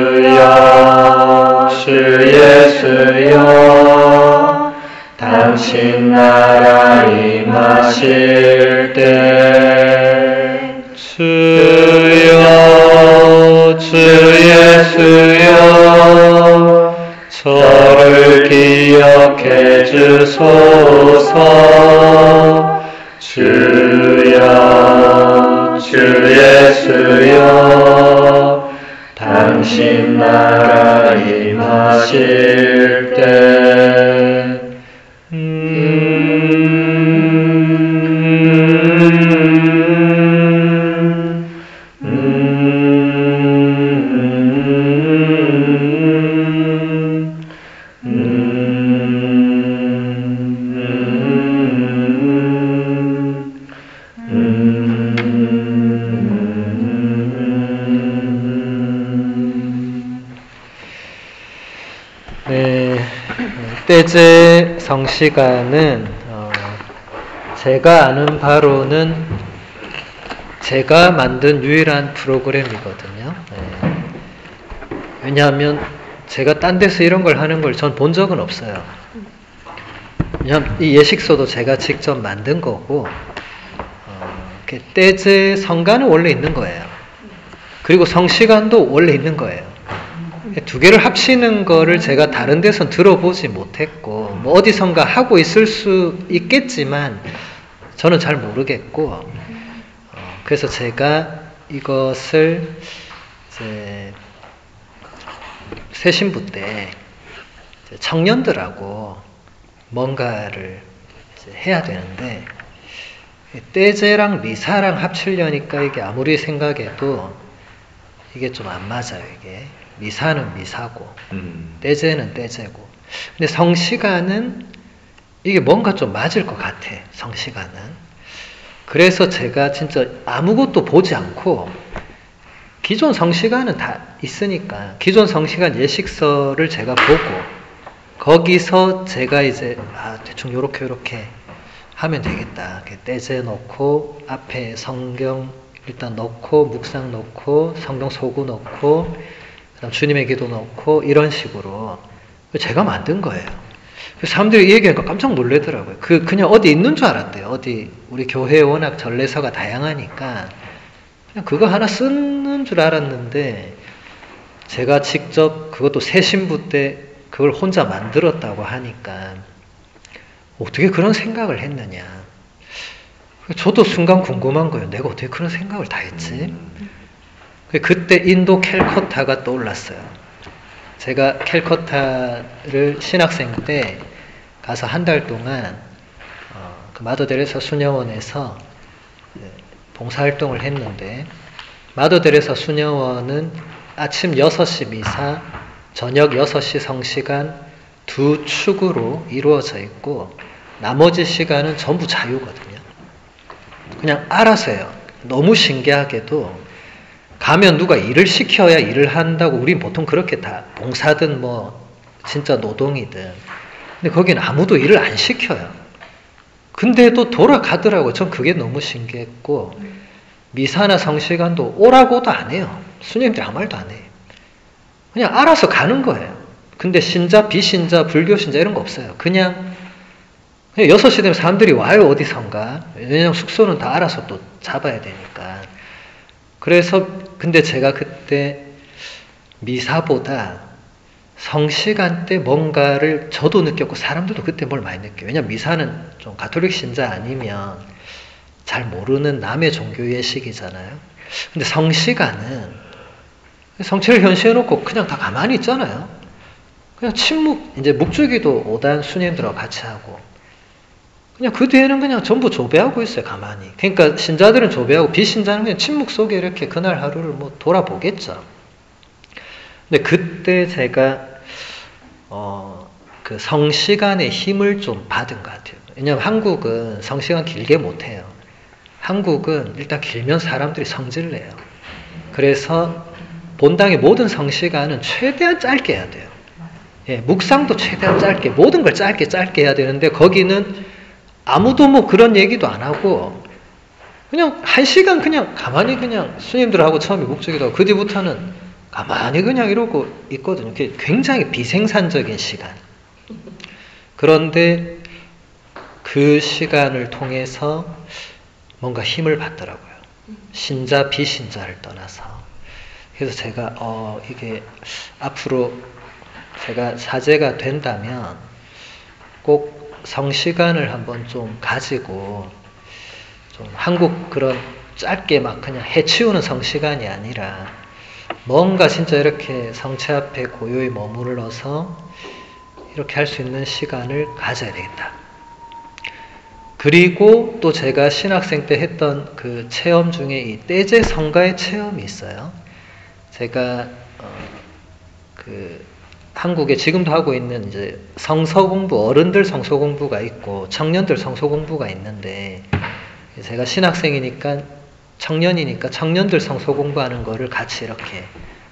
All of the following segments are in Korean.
주여 주 예수여 당신 나라 임하실 때 주여 주 예수여 저를 기억해 주소서 주여 주 예수여 당신 나라 임하실 때 떼제 성시간은 제가 아는 바로는 제가 만든 유일한 프로그램이거든요. 왜냐하면 제가 딴 데서 이런 걸 하는 걸 전 본 적은 없어요. 왜냐하면 이 예식서도 제가 직접 만든 거고 떼제 성가는 원래 있는 거예요. 그리고 성시간도 원래 있는 거예요. 두 개를 합치는 거를 제가 다른 데선 들어보지 못했고 뭐 어디선가 하고 있을 수 있겠지만 저는 잘 모르겠고 그래서 제가 이것을 이제 새신부 때 청년들하고 뭔가를 이제 해야 되는데 떼제랑 미사랑 합치려니까 이게 아무리 생각해도 이게 좀 안 맞아요. 이게 미사는 미사고 떼제는 떼제고 근데 성시간은 이게 뭔가 좀 맞을 것 같아. 성시간은 그래서 제가 진짜 아무것도 보지 않고 기존 성시간은 다 있으니까 기존 성시간 예식서를 제가 보고 거기서 제가 이제 대충 요렇게 하면 되겠다. 떼제 넣고 앞에 성경 일단 넣고 묵상 넣고 성경 소구 넣고 주님의 기도 넣고 이런 식으로 제가 만든 거예요. 사람들이 이 얘기하니까 깜짝 놀라더라고요. 그냥 어디 있는 줄 알았대요. 어디 우리 교회에 워낙 전례서가 다양하니까 그냥 그거 하나 쓰는 줄 알았는데 제가 직접 그것도 새신부 때 그걸 혼자 만들었다고 하니까 어떻게 그런 생각을 했느냐. 저도 순간 궁금한 거예요. 내가 어떻게 그런 생각을 다 했지? 그때 인도 캘커타가 떠올랐어요. 제가 캘커타를 신학생 때 가서 한 달 동안 그 마더데레사 수녀원에서 봉사활동을 했는데 마더데레사 수녀원은 아침 6시 미사, 저녁 6시 성시간 두 축으로 이루어져 있고 나머지 시간은 전부 자유거든요. 그냥 알아서 해요. 너무 신기하게도 가면 누가 일을 시켜야 일을 한다고 우린 보통 그렇게 다 봉사든 뭐 진짜 노동이든 근데 거기는 아무도 일을 안 시켜요. 근데도 돌아가더라고요. 전 그게 너무 신기했고 미사나 성시간도 오라고도 안 해요. 스님들이 아무 말도 안 해요. 그냥 알아서 가는 거예요. 근데 신자, 비신자, 불교신자 이런 거 없어요. 그냥 6시 되면 사람들이 와요. 어디선가. 왜냐면 숙소는 다 알아서 또 잡아야 되니까. 그래서 근데 제가 그때 미사보다 성시간 때 뭔가를 저도 느꼈고 사람들도 그때 뭘 많이 느껴요. 왜냐면 미사는 좀 가톨릭 신자 아니면 잘 모르는 남의 종교 예식이잖아요. 근데 성시간은 성체를 현시해놓고 그냥 다 가만히 있잖아요. 그냥 침묵, 이제 묵주기도 5단 스님들하고 같이 하고 그냥 그 뒤에는 그냥 전부 조배하고 있어요. 가만히. 그러니까 신자들은 조배하고 비신자는 그냥 침묵 속에 이렇게 그날 하루를 뭐 돌아보겠죠. 근데 그때 제가 그 성시간의 힘을 좀 받은 것 같아요. 왜냐하면 한국은 성시간 길게 못해요. 한국은 일단 길면 사람들이 성질내요. 그래서 본당의 모든 성시간은 최대한 짧게 해야 돼요. 예, 묵상도 최대한 짧게, 모든 걸 짧게 해야 되는데 거기는 아무도 뭐 그런 얘기도 안 하고 그냥 1시간 그냥 가만히 그냥 스님들하고 처음에 묵주기도 하고 그 뒤부터는 가만히 그냥 이러고 있거든요. 굉장히 비생산적인 시간. 그런데 그 시간을 통해서 뭔가 힘을 받더라고요. 신자, 비신자를 떠나서. 그래서 제가 이게 앞으로 제가 사제가 된다면 꼭 성시간을 한번 좀 가지고 좀 한국 그런 짧게 막 그냥 해치우는 성시간이 아니라 뭔가 진짜 이렇게 성체 앞에 고요히 머물러서 이렇게 할 수 있는 시간을 가져야 되겠다. 그리고 또 제가 신학생 때 했던 그 체험 중에 이 떼제 성가의 체험이 있어요. 제가 그 한국에 지금도 하고 있는 이제 성서 공부, 어른들 성서 공부가 있고 청년들 성서 공부가 있는데 제가 신학생이니까 청년이니까 청년들 성서 공부하는 거를 같이 이렇게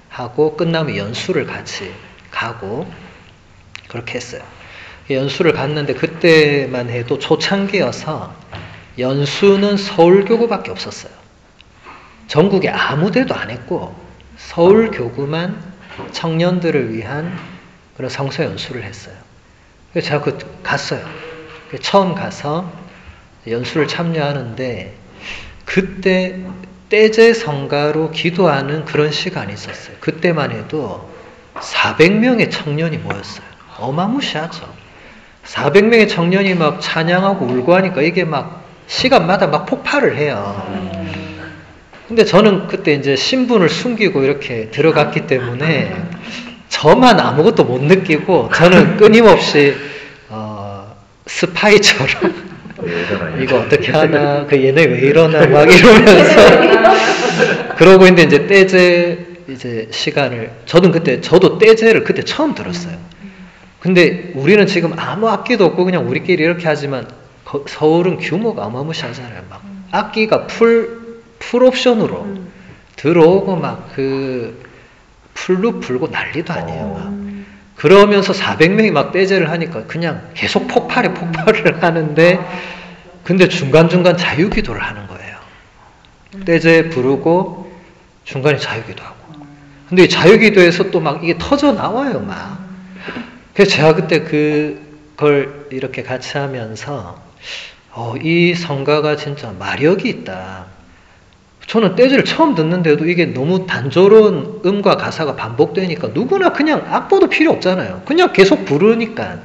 하고 끝나면 연수를 같이 가고 그렇게 했어요. 연수를 갔는데 그때만 해도 초창기여서 연수는 서울교구밖에 없었어요. 전국에 아무 데도 안 했고 서울교구만 청년들을 위한 그런 성서 연수를 했어요. 그래서 제가 갔어요. 처음 가서 연수를 참여하는데 그때 떼제 성가로 기도하는 그런 시간이 있었어요. 그때만 해도 400명의 청년이 모였어요. 어마무시하죠. 400명의 청년이 막 찬양하고 울고 하니까 이게 막 시간마다 막 폭발을 해요. 근데 저는 그때 이제 신분을 숨기고 이렇게 들어갔기 때문에 저만 아무것도 못 느끼고 저는 끊임없이 스파이처럼 이거 어떻게 하나, 얘네 왜 이러나 막 이러면서 그러고 있는데 이제 떼제 이제 시간을 저도 떼제를 그때 처음 들었어요. 근데 우리는 지금 아무 악기도 없고 그냥 우리끼리 이렇게 하지만 서울은 규모가 어마무시하잖아요. 막 악기가 풀 옵션으로 들어오고 막 그 풀로 불고 난리도 아니에요. 막. 그러면서 400명이 막 떼제를 하니까 그냥 계속 폭발을 하는데 근데 중간중간 자유기도를 하는 거예요. 떼제 부르고 중간에 자유기도 하고. 근데 이 자유기도에서 또 막 이게 터져 나와요. 막. 그래서 제가 그때 그걸 이렇게 같이 하면서 이 성가가 진짜 마력이 있다. 저는 떼제를 처음 듣는데도 이게 너무 단조로운 음과 가사가 반복되니까 누구나 그냥 악보도 필요 없잖아요. 그냥 계속 부르니까.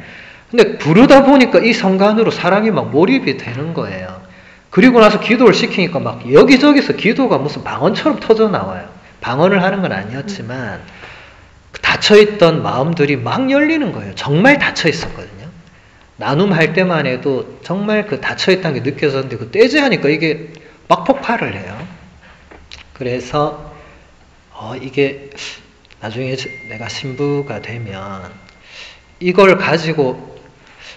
근데 부르다 보니까 이 성가 안으로 사람이 막 몰입이 되는 거예요. 그리고 나서 기도를 시키니까 막 여기저기서 기도가 무슨 방언처럼 터져 나와요. 방언을 하는 건 아니었지만 닫혀있던 마음들이 막 열리는 거예요. 정말 닫혀있었거든요. 나눔할 때만 해도 정말 그 닫혀있다는 게 느껴졌는데 그 떼제 하니까 이게 막 폭발을 해요. 그래서 이게 나중에 내가 신부가 되면 이걸 가지고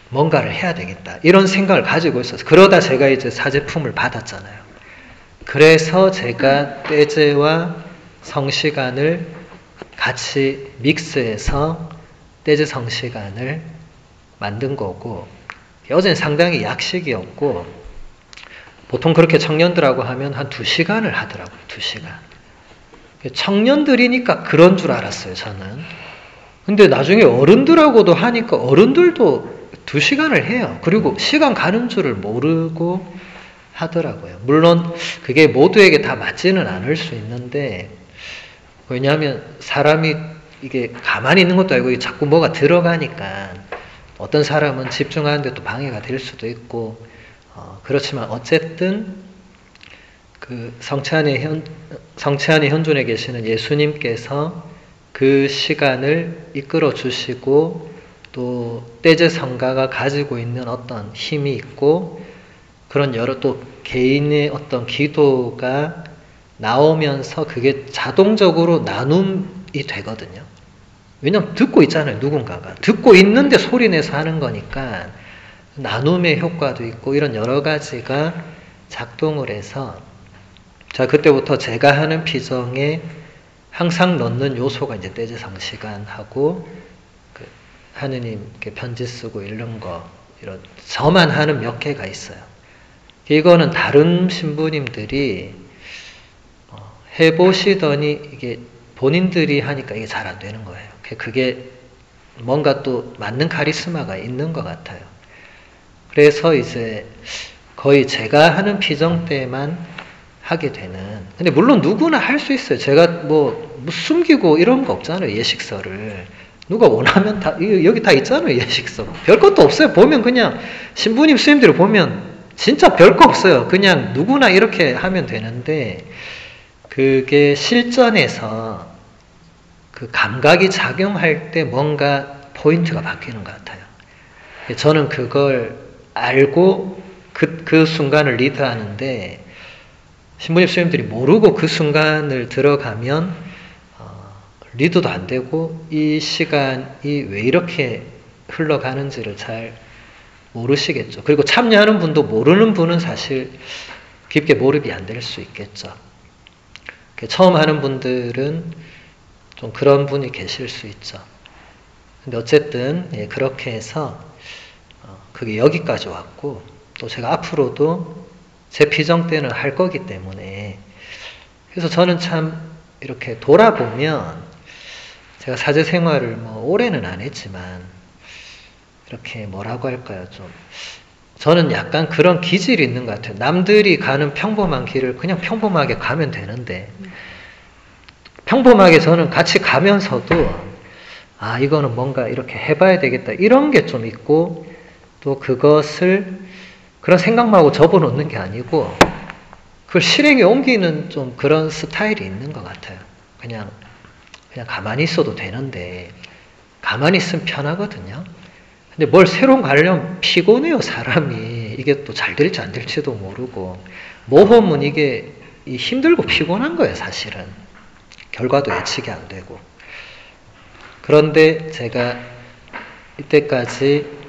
뭔가를 해야 되겠다. 이런 생각을 가지고 있었어요. 그러다 제가 이제 사제품을 받았잖아요. 그래서 제가 떼제와 성시간을 같이 믹스해서 떼제 성시간을 만든 거고 어제는 상당히 약식이었고 보통 그렇게 청년들하고 하면 한 2시간을 하더라고요. 2시간. 청년들이니까 그런 줄 알았어요. 저는. 근데 나중에 어른들하고도 하니까 어른들도 2시간을 해요. 그리고 시간 가는 줄을 모르고 하더라고요. 물론 그게 모두에게 다 맞지는 않을 수 있는데 왜냐하면 사람이 이게 가만히 있는 것도 아니고 자꾸 뭐가 들어가니까 어떤 사람은 집중하는데 또 방해가 될 수도 있고 그렇지만 어쨌든 그 성채안의 현존에 계시는 예수님께서 그 시간을 이끌어 주시고 또 떼제 성가가 가지고 있는 어떤 힘이 있고 그런 여러 또 개인의 어떤 기도가 나오면서 그게 자동적으로 나눔이 되거든요. 왜냐면 듣고 있잖아요. 누군가가. 듣고 있는데 소리내서 하는 거니까 나눔의 효과도 있고 이런 여러 가지가 작동을 해서 자 그때부터 제가 하는 피정에 항상 넣는 요소가 이제 떼제 성시간하고 그 하느님께 편지 쓰고 이런 거 이런 저만 하는 몇 개가 있어요. 이거는 다른 신부님들이 해보시더니 이게 본인들이 하니까 이게 잘 안 되는 거예요. 그게 뭔가 또 맞는 카리스마가 있는 것 같아요. 그래서 이제 거의 제가 하는 피정 때만 하게 되는. 근데 물론 누구나 할 수 있어요. 제가 뭐 숨기고 이런 거 없잖아요. 예식서를. 누가 원하면 다, 여기 다 있잖아요. 예식서. 별 것도 없어요. 보면 그냥 신부님 스님들을 보면 진짜 별 거 없어요. 그냥 누구나 이렇게 하면 되는데 그게 실전에서 그 감각이 작용할 때 뭔가 포인트가 바뀌는 것 같아요. 저는 그걸 알고 그 순간을 리드하는데 신부님 스님들이 모르고 그 순간을 들어가면 리드도 안 되고 이 시간이 왜 이렇게 흘러가는지를 잘 모르시겠죠. 그리고 참여하는 분도 모르는 분은 사실 깊게 몰입이 안 될 수 있겠죠. 처음 하는 분들은 좀 그런 분이 계실 수 있죠. 근데 어쨌든 예, 그렇게 해서 그게 여기까지 왔고 또 제가 앞으로도 제 피정 때는 할 거기 때문에 그래서 저는 참 이렇게 돌아보면 제가 사제 생활을 뭐 오래는 안 했지만 이렇게 뭐라고 할까요? 좀 저는 약간 그런 기질이 있는 것 같아요. 남들이 가는 평범한 길을 그냥 평범하게 가면 되는데 평범하게 저는 같이 가면서도 아 이거는 뭔가 이렇게 해봐야 되겠다 이런 게 좀 있고 또 그것을 그런 생각만 하고 접어놓는 게 아니고 그걸 실행에 옮기는 좀 그런 스타일이 있는 것 같아요. 그냥 가만히 있어도 되는데 가만히 있으면 편하거든요. 근데 뭘 새로 가려면 피곤해요. 사람이 이게 또 잘 될지 안 될지도 모르고 모험은 이게 힘들고 피곤한 거예요. 사실은 결과도 예측이 안 되고 그런데 제가 이때까지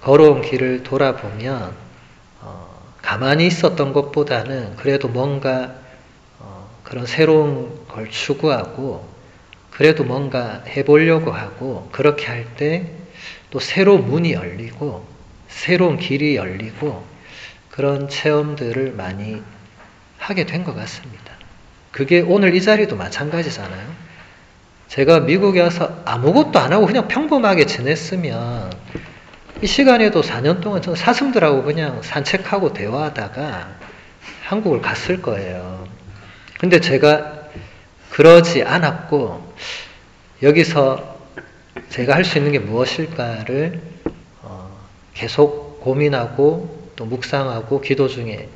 걸어온 길을 돌아보면 가만히 있었던 것보다는 그래도 뭔가 그런 새로운 걸 추구하고 그래도 뭔가 해보려고 하고 그렇게 할 때 또 새로운 문이 열리고 새로운 길이 열리고 그런 체험들을 많이 하게 된 것 같습니다. 그게 오늘 이 자리도 마찬가지잖아요. 제가 미국에 와서 아무것도 안 하고 그냥 평범하게 지냈으면 이 시간에도 4년 동안 저는 사슴들하고 그냥 산책하고 대화하다가 한국을 갔을 거예요. 근데 제가 그러지 않았고 여기서 제가 할 수 있는 게 무엇일까를 계속 고민하고 또 묵상하고 기도 중에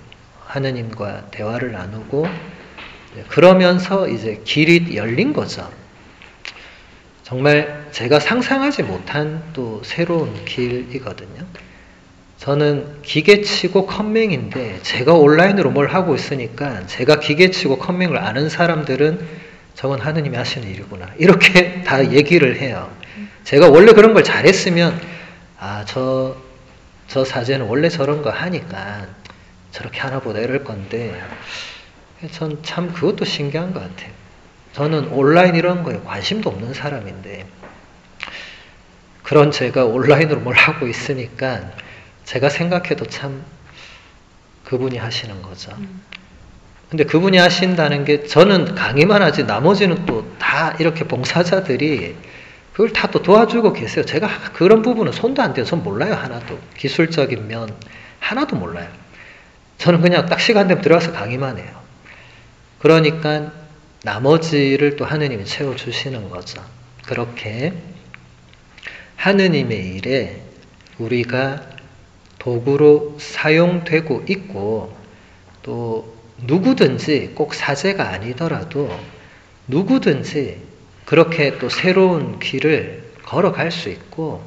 하느님과 대화를 나누고 그러면서 이제 길이 열린 거죠. 정말 제가 상상하지 못한 또 새로운 길이거든요. 저는 기계치고 컴맹인데 제가 온라인으로 뭘 하고 있으니까 제가 기계치고 컴맹을 아는 사람들은 저건 하느님이 하시는 일이구나 이렇게 다 얘기를 해요. 제가 원래 그런 걸 잘했으면 아, 저 사제는 원래 저런 거 하니까 저렇게 하나 보다 이럴 건데 전 참 그것도 신기한 것 같아요. 저는 온라인 이런 거에 관심도 없는 사람인데 그런 제가 온라인으로 뭘 하고 있으니까 제가 생각해도 참 그분이 하시는 거죠. 근데 그분이 하신다는 게 저는 강의만 하지 나머지는 또 다 이렇게 봉사자들이 그걸 다 또 도와주고 계세요. 제가 그런 부분은 손도 안 대요. 전 몰라요. 하나도. 기술적인 면 하나도 몰라요. 저는 그냥 딱 시간 되면 들어가서 강의만 해요. 그러니까 나머지를 또 하느님이 채워주시는 거죠. 그렇게 하느님의 일에 우리가 도구로 사용되고 있고 또 누구든지 꼭 사제가 아니더라도 누구든지 그렇게 또 새로운 길을 걸어갈 수 있고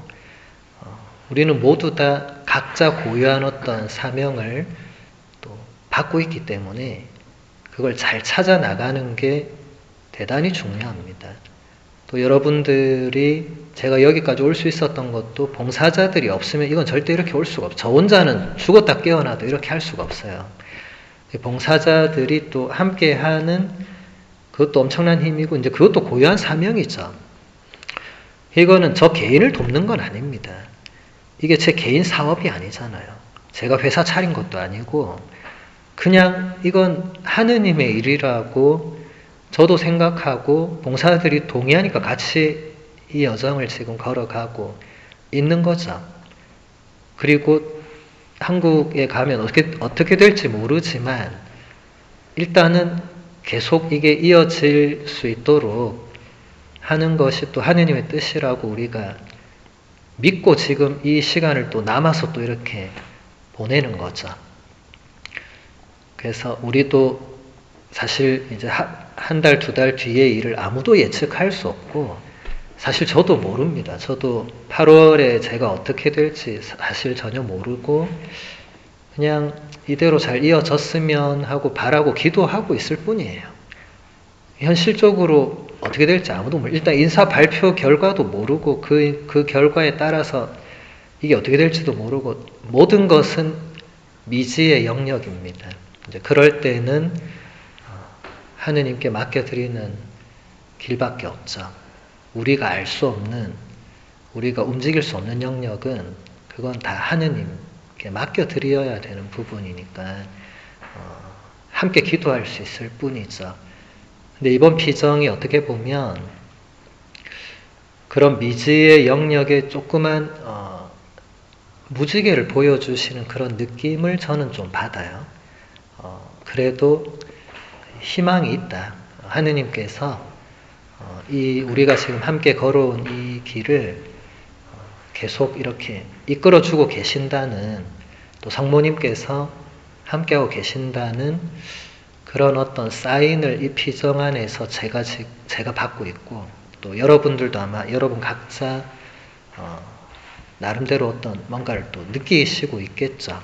우리는 모두 다 각자 고유한 어떤 사명을 또 받고 있기 때문에 그걸 잘 찾아 나가는 게 대단히 중요합니다. 또 여러분들이 제가 여기까지 올 수 있었던 것도 봉사자들이 없으면 이건 절대 이렇게 올 수가 없어요. 저 혼자는 죽었다 깨어나도 이렇게 할 수가 없어요. 봉사자들이 또 함께하는 그것도 엄청난 힘이고 이제 그것도 고유한 사명이죠. 이거는 저 개인을 돕는 건 아닙니다. 이게 제 개인 사업이 아니잖아요. 제가 회사 차린 것도 아니고 그냥 이건 하느님의 일이라고 저도 생각하고 봉사들이 동의하니까 같이 이 여정을 지금 걸어가고 있는 거죠. 그리고 한국에 가면 어떻게 될지 모르지만 일단은 계속 이게 이어질 수 있도록 하는 것이 또 하느님의 뜻이라고 우리가 믿고 지금 이 시간을 또 남아서 또 이렇게 보내는 거죠. 그래서 우리도 사실 이제 한 달, 두 달 뒤의 일을 아무도 예측할 수 없고, 사실 저도 모릅니다. 저도 8월에 제가 어떻게 될지 사실 전혀 모르고, 그냥 이대로 잘 이어졌으면 하고 바라고 기도하고 있을 뿐이에요. 현실적으로 어떻게 될지 아무도 모르고, 일단 인사 발표 결과도 모르고, 그 결과에 따라서 이게 어떻게 될지도 모르고, 모든 것은 미지의 영역입니다. 이제 그럴 때는 하느님께 맡겨드리는 길밖에 없죠. 우리가 알 수 없는, 우리가 움직일 수 없는 영역은 그건 다 하느님께 맡겨드려야 되는 부분이니까 함께 기도할 수 있을 뿐이죠. 근데 이번 피정이 어떻게 보면 그런 미지의 영역에 조그만 무지개를 보여주시는 그런 느낌을 저는 좀 받아요. 그래도 희망이 있다. 하느님께서 우리가 지금 함께 걸어온 이 길을 계속 이렇게 이끌어주고 계신다는, 또 성모님께서 함께하고 계신다는 그런 어떤 사인을 이 피정 안에서 제가 받고 있고, 또 여러분들도 아마 여러분 각자 나름대로 어떤 뭔가를 또 느끼시고 있겠죠.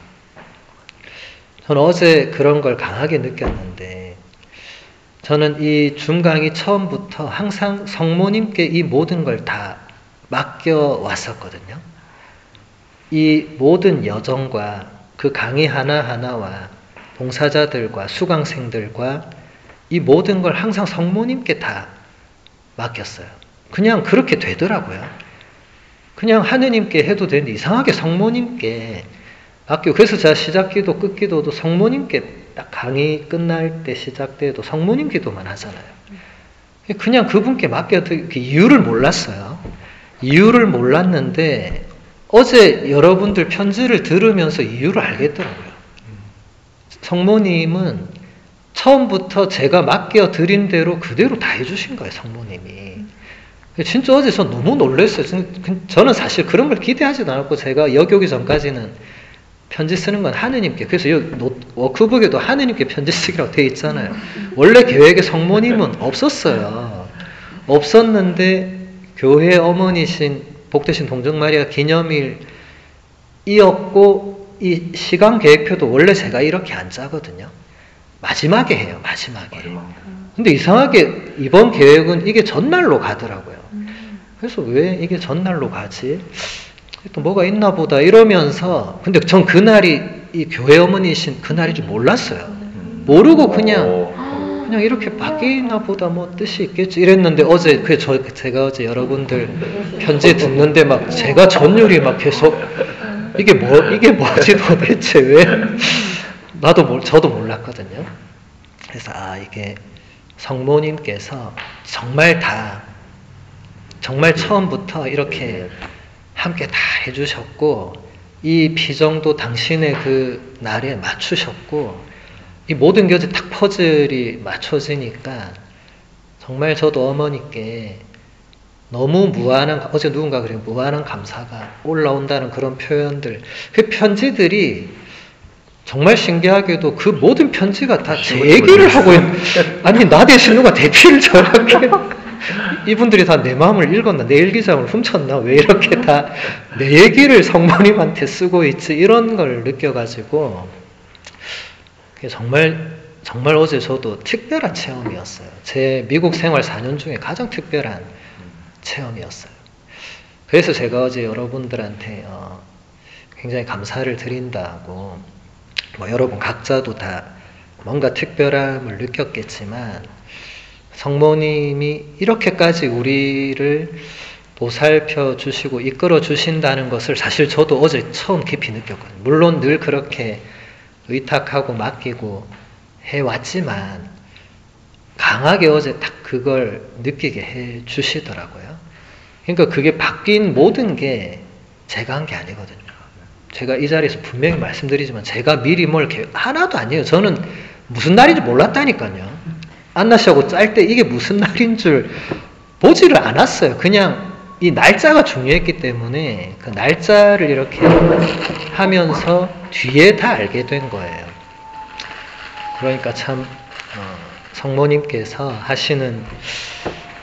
저는 어제 그런 걸 강하게 느꼈는데, 저는 이 줌강의 처음부터 항상 성모님께 이 모든 걸 다 맡겨왔었거든요. 이 모든 여정과 그 강의 하나하나와 봉사자들과 수강생들과 이 모든 걸 항상 성모님께 다 맡겼어요. 그냥 그렇게 되더라고요. 그냥 하느님께 해도 되는데 이상하게 성모님께 맡기고, 그래서 제가 시작기도 끝기도도 성모님께 딱 강의 끝날 때 시작돼도 성모님 기도만 하잖아요. 그냥 그분께 맡겨드리기 이유를 몰랐어요. 이유를 몰랐는데 어제 여러분들 편지를 들으면서 이유를 알겠더라고요. 성모님은 처음부터 제가 맡겨드린 대로 그대로 다 해주신 거예요, 성모님이. 진짜 어제 저 너무 놀랐어요. 저는 사실 그런 걸 기대하지도 않았고, 제가 여기 오기 전까지는 편지 쓰는 건 하느님께, 그래서 여기 워크북에도 하느님께 편지 쓰기라고 되어 있잖아요. 원래 계획에 성모님은 없었어요. 없었는데 교회 어머니신 복되신 동정마리아 기념일이었고, 이 시간 계획표도 원래 제가 이렇게 안 짜거든요. 마지막에 해요, 마지막에. 근데 이상하게 이번 계획은 이게 전날로 가더라고요. 그래서 왜 이게 전날로 가지? 또 뭐가 있나 보다 이러면서, 근데 전 그날이 이 교회 어머니신 그날인 줄 몰랐어요. 모르고 그냥 이렇게 바뀌나 보다, 뭐 뜻이 있겠지 이랬는데, 어제 제가 어제 여러분들 편지 듣는데 막 제가 전율이 막 계속 이게 뭐지 도대체 왜? 저도 몰랐거든요. 그래서 이게 성모님께서 정말 처음부터 이렇게 함께 다 해주셨고, 이 피정도 당신의 그 날에 맞추셨고, 이 모든 게 어제 딱 퍼즐이 맞춰지니까 정말 저도 어머니께 너무 무한한, 어제 누군가 그래요, 무한한 감사가 올라온다는 그런 표현들, 그 편지들이 정말 신기하게도 그 모든 편지가 다 제 얘기를 하고 있는, 아니 나 대신 누가 대피를 저렇게 이분들이 다 내 마음을 읽었나, 내 일기장을 훔쳤나, 왜 이렇게 다 내 얘기를 성모님한테 쓰고 있지, 이런 걸 느껴가지고 정말 어제 저도 특별한 체험이었어요. 제 미국 생활 4년 중에 가장 특별한 체험이었어요. 그래서 제가 어제 여러분들한테 굉장히 감사를 드린다고, 뭐 여러분 각자도 다 뭔가 특별함을 느꼈겠지만, 성모님이 이렇게까지 우리를 보살펴 주시고 이끌어 주신다는 것을 사실 저도 어제 처음 깊이 느꼈거든요. 물론 늘 그렇게 의탁하고 맡기고 해왔지만, 강하게 어제 딱 그걸 느끼게 해 주시더라고요. 그러니까 그게 바뀐 모든 게 제가 한 게 아니거든요. 제가 이 자리에서 분명히 말씀드리지만 제가 미리 뭘 하나도 아니에요. 저는 무슨 날인지 몰랐다니까요. 안나 씨하고 짤 때 이게 무슨 날인 줄 보지를 않았어요. 그냥 이 날짜가 중요했기 때문에 그 날짜를 이렇게 하면서 뒤에 다 알게 된 거예요. 그러니까 참 성모님께서 하시는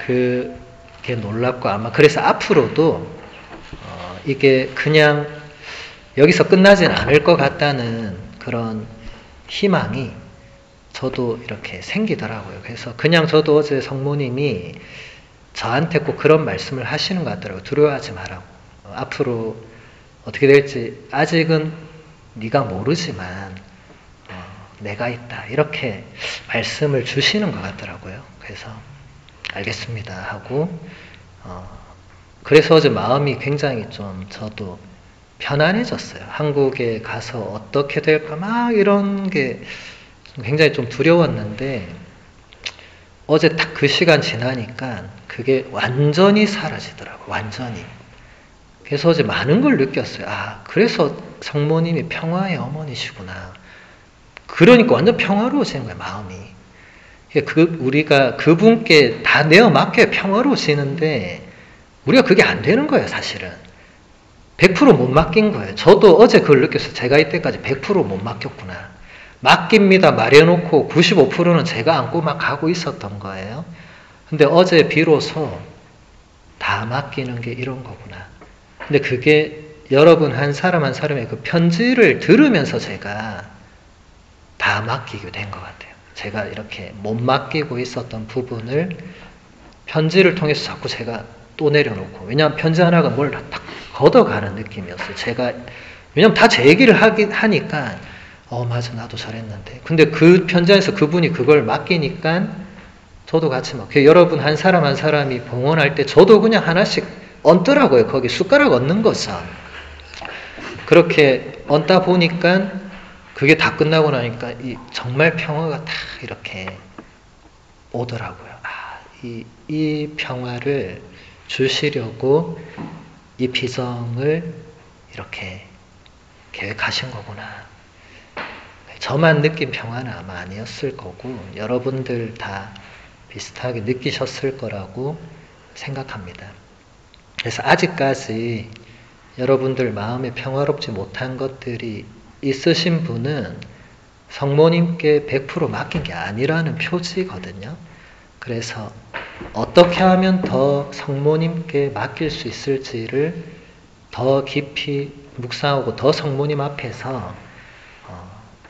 그게 놀랍고 아마 그래서 앞으로도 이게 그냥 여기서 끝나진 않을 것 같다는 그런 희망이 저도 이렇게 생기더라고요. 그래서 그냥 저도 어제 성모님이 저한테 꼭 그런 말씀을 하시는 것 같더라고요. 두려워하지 말라고. 앞으로 어떻게 될지 아직은 네가 모르지만 내가 있다. 이렇게 말씀을 주시는 것 같더라고요. 그래서 알겠습니다 하고 그래서 어제 마음이 굉장히 좀 저도 편안해졌어요. 한국에 가서 어떻게 될까 막 이런 게 굉장히 좀 두려웠는데 어제 딱 그 시간 지나니까 그게 완전히 사라지더라고요. 완전히. 그래서 어제 많은 걸 느꼈어요. 아, 그래서 성모님이 평화의 어머니시구나. 그러니까 완전 평화로우신 거예요, 마음이. 우리가 그분께 다 내어 맡겨야 평화로우시는데 우리가 그게 안 되는 거예요, 사실은. 100% 못 맡긴 거예요. 저도 어제 그걸 느꼈어요. 제가 이때까지 100% 못 맡겼구나. 맡깁니다 말해놓고 95%는 제가 안고 막 가고 있었던 거예요. 근데 어제 비로소 다 맡기는 게 이런 거구나. 근데 그게 여러분 한 사람 한 사람의 그 편지를 들으면서 제가 다 맡기게 된 것 같아요. 제가 이렇게 못 맡기고 있었던 부분을 편지를 통해서 자꾸 제가 또 내려놓고, 왜냐하면 편지 하나가 뭘 딱 걷어가는 느낌이었어요. 제가 왜냐하면 다 제 얘기를 하니까 맞아 나도 잘했는데, 근데 그 편지 안에서 그분이 그걸 맡기니까 저도 같이 막 여러분 한 사람 한 사람이 봉헌할 때 저도 그냥 하나씩 얹더라고요. 거기 숟가락 얹는 것은 그렇게 얹다 보니까 그게 다 끝나고 나니까 정말 평화가 다 이렇게 오더라고요. 이 평화를 주시려고 이 비정을 이렇게 계획하신 거구나. 저만 느낀 평화는 아마 아니었을 거고 여러분들 다 비슷하게 느끼셨을 거라고 생각합니다. 그래서 아직까지 여러분들 마음에 평화롭지 못한 것들이 있으신 분은 성모님께 100% 맡긴 게 아니라는 표지거든요. 그래서 어떻게 하면 더 성모님께 맡길 수 있을지를 더 깊이 묵상하고 더 성모님 앞에서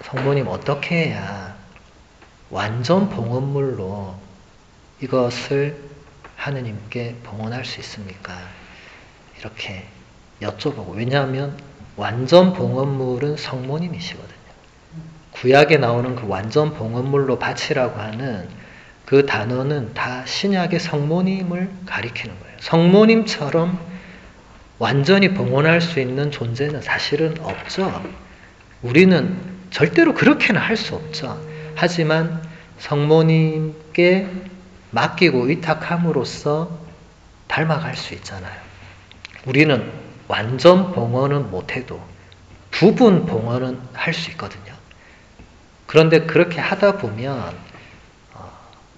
성모님 어떻게 해야 완전 봉헌물로 이것을 하느님께 봉헌할 수 있습니까? 이렇게 여쭤보고, 왜냐하면 완전 봉헌물은 성모님이시거든요. 구약에 나오는 그 완전 봉헌물로 바치라고 하는 그 단어는 다 신약의 성모님을 가리키는 거예요. 성모님처럼 완전히 봉헌할 수 있는 존재는 사실은 없죠. 우리는 절대로 그렇게는 할 수 없죠. 하지만 성모님께 맡기고 위탁함으로써 닮아갈 수 있잖아요. 우리는 완전 봉헌은 못해도 부분 봉헌은 할 수 있거든요. 그런데 그렇게 하다 보면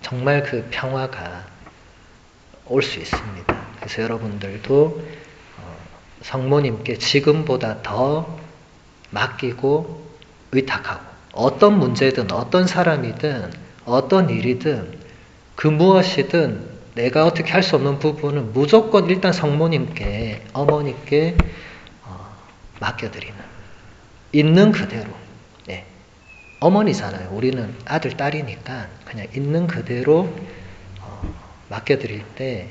정말 그 평화가 올 수 있습니다. 그래서 여러분들도 성모님께 지금보다 더 맡기고 의탁하고, 어떤 문제든 어떤 사람이든 어떤 일이든 그 무엇이든 내가 어떻게 할 수 없는 부분은 무조건 일단 성모님께, 어머니께 맡겨드리는, 있는 그대로. 네. 어머니잖아요. 우리는 아들, 딸이니까 그냥 있는 그대로 맡겨드릴 때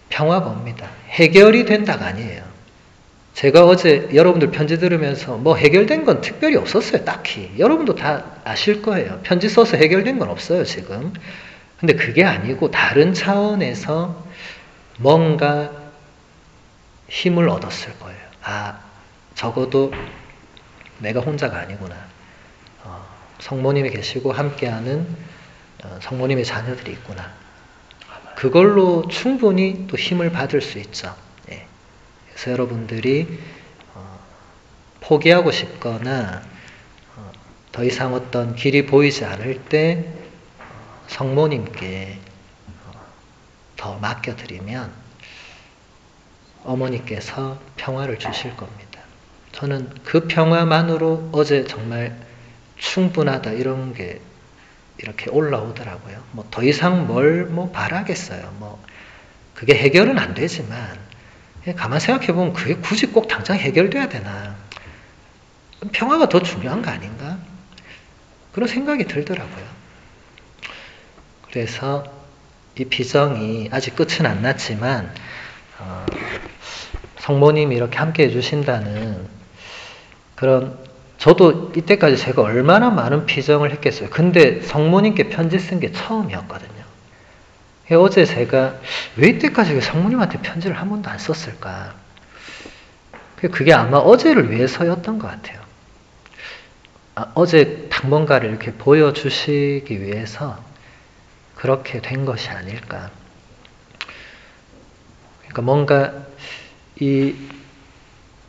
평화가 옵니다. 해결이 된다가 아니에요. 제가 어제 여러분들 편지 들으면서 뭐 해결된 건 특별히 없었어요. 딱히. 여러분도 다 아실 거예요. 편지 써서 해결된 건 없어요, 지금. 근데 그게 아니고 다른 차원에서 뭔가 힘을 얻었을 거예요. 적어도 내가 혼자가 아니구나. 성모님이 계시고 함께하는 성모님의 자녀들이 있구나. 그걸로 충분히 또 힘을 받을 수 있죠. 예. 그래서 여러분들이 포기하고 싶거나 더 이상 어떤 길이 보이지 않을 때 성모님께 더 맡겨드리면 어머니께서 평화를 주실 겁니다. 저는 그 평화만으로 어제 정말 충분하다 이런 게 이렇게 올라오더라고요. 뭐 더 이상 뭘 바라겠어요. 그게 해결은 안 되지만 가만 생각해 보면 그게 굳이 꼭 당장 해결돼야 되나? 평화가 더 중요한 거 아닌가? 그런 생각이 들더라고요. 그래서 이 비정이 아직 끝은 안 났지만 성모님이 이렇게 함께 해주신다는 그런, 저도 이때까지 제가 얼마나 많은 비정을 했겠어요. 근데 성모님께 편지 쓴 게 처음이었거든요. 어제 제가 왜 이때까지 성모님한테 편지를 한 번도 안 썼을까? 그게 아마 어제를 위해서였던 것 같아요. 어제 당번가를 이렇게 보여주시기 위해서 그렇게 된 것이 아닐까. 그러니까 뭔가 이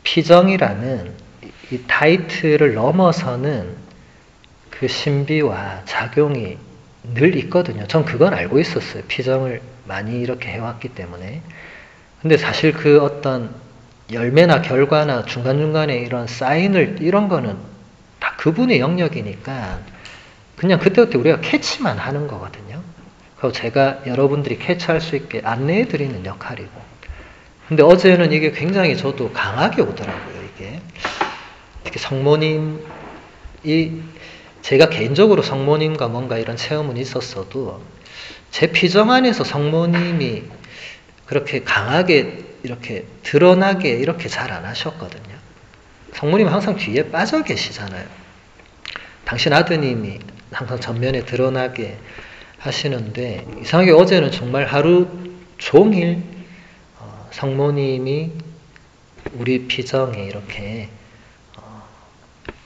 피정이라는 이 타이틀을 넘어서는 그 신비와 작용이 늘 있거든요. 전 그건 알고 있었어요. 피정을 많이 이렇게 해왔기 때문에. 근데 사실 그 어떤 열매나 결과나 중간중간에 이런 사인을, 이런 거는 다 그분의 영역이니까 그냥 그때그때 우리가 캐치만 하는 거거든요. 그리고 제가 여러분들이 캐치할 수 있게 안내해 드리는 역할이고. 근데 어제는 이게 굉장히 저도 강하게 오더라고요. 이게 특히 성모님이, 제가 개인적으로 성모님과 뭔가 이런 체험은 있었어도 제 피정 안에서 성모님이 그렇게 강하게 이렇게 드러나게 이렇게 잘 안 하셨거든요. 성모님은 항상 뒤에 빠져 계시잖아요. 당신 아드님이 항상 전면에 드러나게 하시는데, 이상하게 어제는 정말 하루 종일 성모님이 우리 피정에 이렇게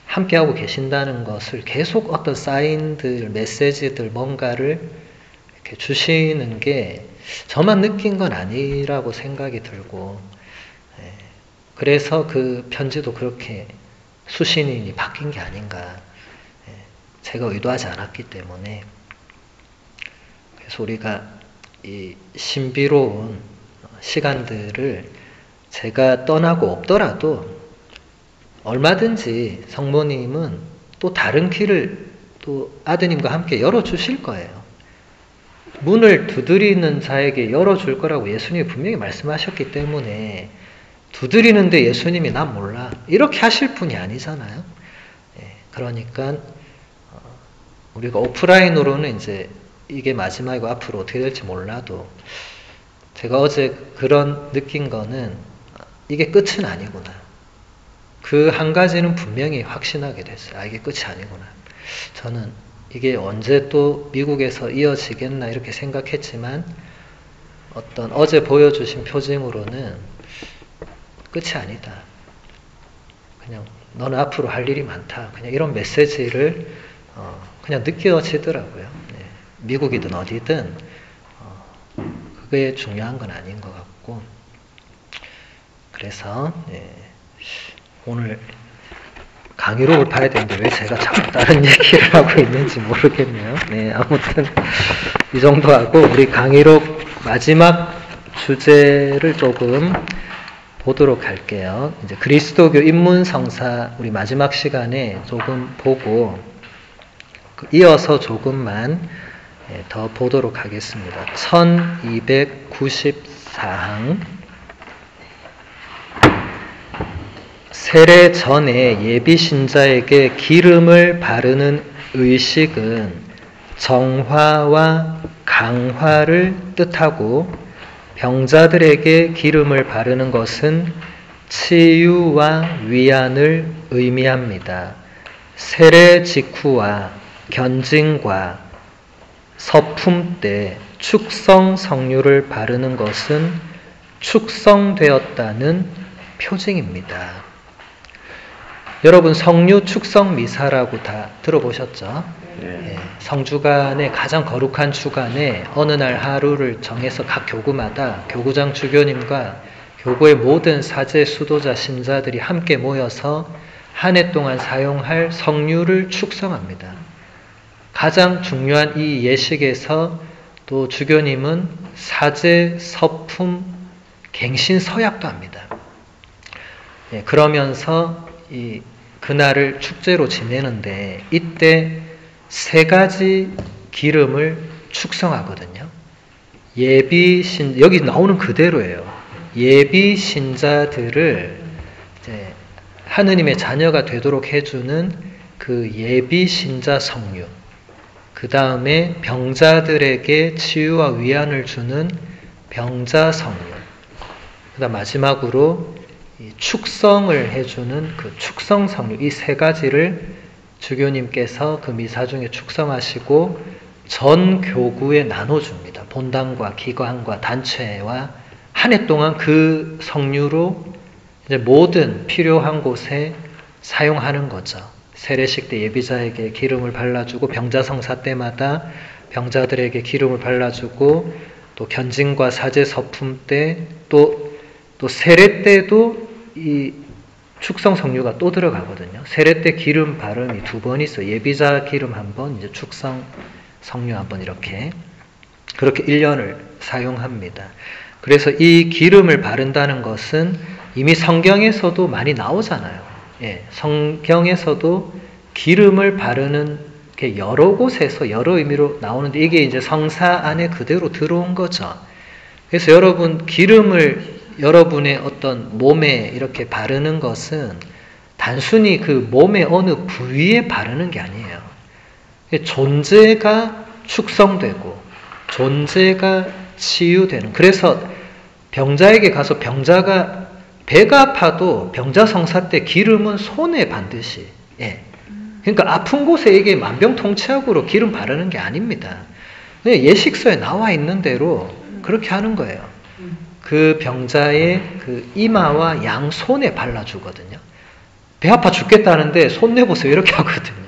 함께하고 계신다는 것을 계속 어떤 사인들, 메시지들, 뭔가를 이렇게 주시는 게 저만 느낀 건 아니라고 생각이 들고, 그래서 그 편지도 그렇게 수신인이 바뀐 게 아닌가. 제가 의도하지 않았기 때문에. 그래서 우리가 이 신비로운 시간들을 제가 떠나고 없더라도 얼마든지 성모님은 또 다른 길을 또 아드님과 함께 열어주실 거예요. 문을 두드리는 자에게 열어줄 거라고 예수님이 분명히 말씀하셨기 때문에, 두드리는데 예수님이 난 몰라 이렇게 하실 분이 아니잖아요. 그러니까 우리가 오프라인으로는 이제 이게 마지막이고 앞으로 어떻게 될지 몰라도, 제가 어제 그런 느낀 거는 이게 끝은 아니구나. 그 한 가지는 분명히 확신하게 됐어요. 이게 끝이 아니구나. 저는 이게 언제 또 미국에서 이어지겠나 이렇게 생각했지만, 어떤 어제 보여주신 표징으로는 끝이 아니다. 그냥 너는 앞으로 할 일이 많다. 그냥 이런 메시지를 그냥 느껴지더라고요. 미국이든 어디든 그게 중요한 건 아닌 것 같고. 그래서 오늘 강의록을 봐야 되는데 왜 제가 자꾸 다른 얘기를 하고 있는지 모르겠네요. 아무튼 이 정도 하고 우리 강의록 마지막 주제를 조금 보도록 할게요. 이제 그리스도교 입문성사 우리 마지막 시간에 조금 보고 이어서 조금만 더 보도록 하겠습니다. 1294항. 세례 전에 예비신자에게 기름을 바르는 의식은 정화와 강화를 뜻하고, 병자들에게 기름을 바르는 것은 치유와 위안을 의미합니다. 세례 직후와 견징과 서품 때 축성 성류를 바르는 것은 축성되었다는 표징입니다. 여러분 성류 축성 미사라고 다 들어보셨죠? 예. 성주간의 가장 거룩한 주간에 어느 날 하루를 정해서 각 교구마다 교구장 주교님과 교구의 모든 사제, 수도자, 신자들이 함께 모여서 한 해 동안 사용할 성류를 축성합니다. 가장 중요한 이 예식에서 또 주교님은 사제, 서품, 갱신, 서약도 합니다. 그러면서 그날을 축제로 지내는데 이때 세 가지 기름을 축성하거든요. 여기 나오는 그대로예요. 예비 신자들을 이제 하느님의 자녀가 되도록 해주는 그 예비 신자 성류, 그 다음에 병자들에게 치유와 위안을 주는 병자 성류, 그 다음 마지막으로 축성을 해주는 그 축성 성류, 이 세 가지를 주교님께서 그 미사 중에 축성하시고 전 교구에 나눠줍니다. 본당과 기관과 단체와 한 해 동안 그 성류로 이제 모든 필요한 곳에 사용하는 거죠. 세례식 때 예비자에게 기름을 발라주고 병자성사 때마다 병자들에게 기름을 발라주고 또 견진과 사제 서품 때 또 세례 때도 이 축성 성류가 또 들어가거든요. 세례 때 기름 발음이 2번 있어요. 예비자 기름 1번, 이제 축성 성류 1번 이렇게 그렇게 1년을 사용합니다. 그래서 이 기름을 바른다는 것은 이미 성경에서도 많이 나오잖아요. 성경에서도 기름을 바르는 게 여러 곳에서 여러 의미로 나오는데 이게 이제 성사 안에 그대로 들어온 거죠. 그래서 여러분 기름을 여러분의 어떤 몸에 이렇게 바르는 것은 단순히 그 몸의 어느 부위에 바르는 게 아니에요. 존재가 축성되고 존재가 치유되는, 그래서 병자에게 가서 병자가 배가 아파도 병자 성사 때 기름은 손에 반드시, 그러니까 아픈 곳에 이게 만병통치약으로 기름 바르는 게 아닙니다. 예식서에 나와 있는 대로 그렇게 하는 거예요. 그 병자의 그 이마와 양손에 발라주거든요. 배 아파 죽겠다는데 손 내보세요 이렇게 하거든요.